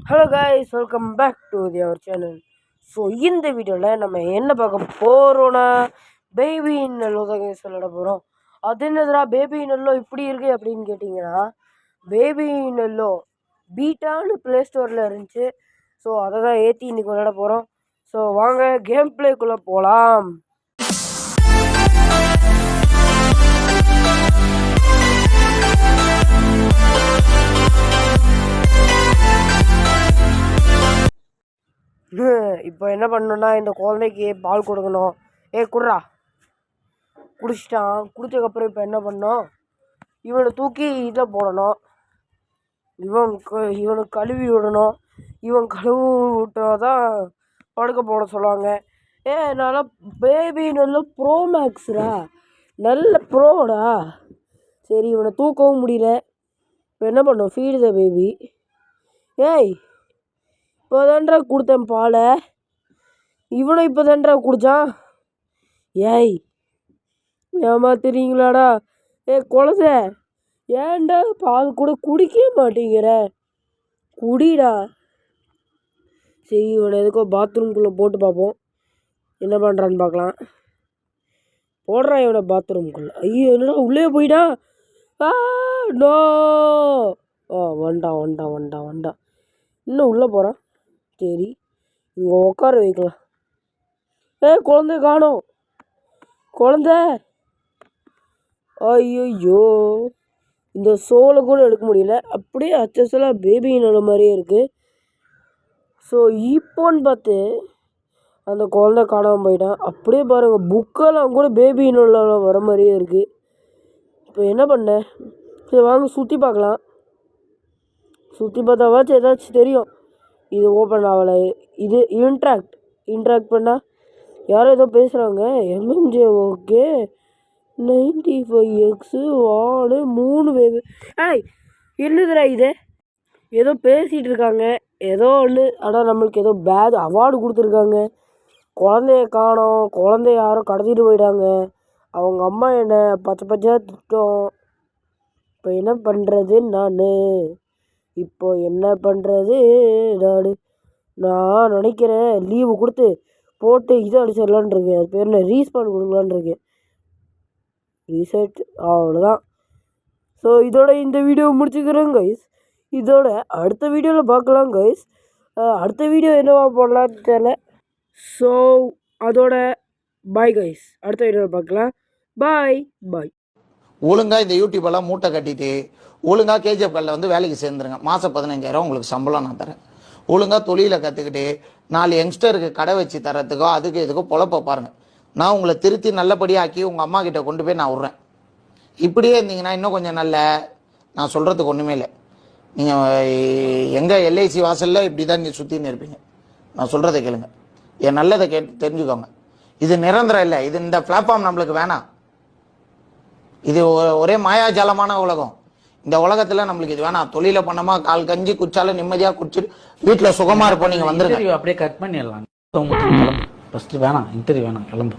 Hello guys, welcome back to our channel. So இந்த வீடியோவில் நம்ம என்ன பார்க்க போகிறோன்னா பேபி நல்லோ தான் கைஸ் விளாட போகிறோம். அது என்னதுடா பேபி நல்லோ இப்படி இருக்குது அப்படின்னு கேட்டிங்கன்னா, பேபி நல்லோ பீட்டான்னு ப்ளே ஸ்டோரில் இருந்துச்சு. ஸோ அதை தான் ஏற்றி இன்றைக்கி விளாட போகிறோம். ஸோ வாங்க கேம் பிளேக்குள்ளே போகலாம். இப்போ என்ன பண்ணணுன்னா, இந்த குழந்தைக்கு பால் கொடுக்கணும். குட்றா, குடிச்சிட்டான். குடிச்சதுக்கப்புறம் இப்போ என்ன பண்ணோம், இவனை தூக்கி இதில் போடணும். இவனுக்கு கழுவி விடணும். இவன் கழுவி விட்டால் தான் படுக்க போட சொல்லுவாங்க. நல்லா பேபி நல்ல ப்ரோ மேக்ஸ்ரா, நல்ல ப்ரோடா. சரி, இவனை தூக்கவும் முடியல. இப்போ என்ன பண்ணோம், ஃபீடு த பேபி. இப்போ தான்டா கொடுத்தேன் பாலை, இவனும் இப்போ தான்டா குடித்தான். ஏமாத்துறீங்களாடா? குழந்தை, ஏன்டா பால் கூட குடிக்க மாட்டேங்கிற? குடிடா. சரி, இவனை எதுக்கோ பாத்ரூம்குள்ளே போட்டு பார்ப்போம், என்ன பண்ணுறான்னு பார்க்கலாம். போடுறான் இவனை பாத்ரூம்குள்ளே. ஐயோ, என்னடா உள்ளே போயிட்டா? நோ. வண்டான் இன்னும் உள்ளே போகிறான். சரி, இங்கே உட்கார வைக்கலாம். குழந்தை காணோம். குழந்தை, ஐயோ, இந்த சோலை கூட எடுக்க முடியல. அப்படியே அச்சலாக பேபி நல்ல மாதிரியே இருக்குது. ஸோ இப்போன்னு பார்த்து அந்த குழந்தை காணாமல் போயிட்டான். அப்படியே பாருங்கள், புக்கெல்லாம் கூட பேபி நல்ல வர மாதிரியே இருக்குது. இப்போ என்ன பண்ண? சரி, வாங்க சுற்றி பார்க்கலாம். சுற்றி பார்த்தாவாச்சும் ஏதாச்சும் தெரியும். இது ஓப்பன் ஆகலை. இது இன்ட்ராக்ட் பண்ணால் யாரோ ஏதோ பேசுகிறாங்க. எம்எம்ஜே ஓகே 95X 3 வேவு. என்னதுடா இது? ஏதோ பேசிகிட்டு இருக்காங்க, ஏதோ ஒன்று. ஆனால் நம்மளுக்கு ஏதோ அவார்டு கொடுத்துருக்காங்க. குழந்தைய காணோம். குழந்தைய யாரோ கடத்திட்டு போயிட்டாங்க. அவங்க அம்மா என்ன பச்சையாக திட்டம். இப்போ என்ன பண்ணுறது என்ன பண்ணுறது? நான் நினைக்கிறேன் லீவு கொடுத்து போட்டு இதை அடிச்சிடலான் இருக்கேன். அது பேர் என்ன, ரீஸ்பான் கொடுக்கலான் இருக்கேன். ரீசெட், அவ்வளோதான். ஸோ இதோட இந்த வீடியோ முடிச்சுக்கிறேன் கைஸ். இதோட அடுத்த வீடியோவில் பார்க்கலாம் கைஸ். அடுத்த வீடியோ என்னவா போடலான்னு தெரியல. ஸோ அதோட பாய் கைஸ், அடுத்த வீடியோவில் பார்க்கலாம். பாய். ஒழுங்காக இந்த யூடியூப்பெல்லாம் மூட்டை கட்டிட்டு ஒழுங்காக கேஜிஎஃப் கல்லில் வந்து வேலைக்கு சேர்ந்துருங்க. மாதம் 15,000 உங்களுக்கு சம்பளம் நான் தரேன். ஒழுங்காக தொழிலை கற்றுக்கிட்டு 4 யங்ஸ்டருக்கு கடை வச்சு தரத்துக்கோ அதுக்கு இதுக்கோ பொழப்ப பாருங்கள். நான் உங்களை திருத்தி நல்லபடியாக ஆக்கி உங்கள் அம்மா கிட்ட கொண்டு போய் நான் விட்றேன். இப்படியே இருந்தீங்கன்னா இன்னும் கொஞ்சம் நான் சொல்கிறதுக்கு ஒன்றுமே இல்லை. நீங்கள் எங்கள் எல்ஐசி வாசலில் இப்படி தான் நீங்கள் சுற்றின்னு இருப்பீங்க. நான் சொல்கிறத கேளுங்க, என் நல்லதை தெரிஞ்சுக்கோங்க. இது நிரந்தரம் இல்லை. இது இந்த பிளாட்ஃபார்ம் நம்மளுக்கு வேணாம். இது ஒரே மாயாஜாலமான உலகம். இந்த உலகத்தில் நம்மளுக்கு இது வேணாம். தொழில பண்ணமா கால் கஞ்சி குச்சாலும் நிம்மதியாக குடிச்சிட்டு வீட்டில் சுகமாக இருப்போம். நீங்கள் வந்துருங்க. அப்படியே கட் பண்ணிடலாம். வேணாம், இன்டர்வியூ வேணாம், கிளம்பு.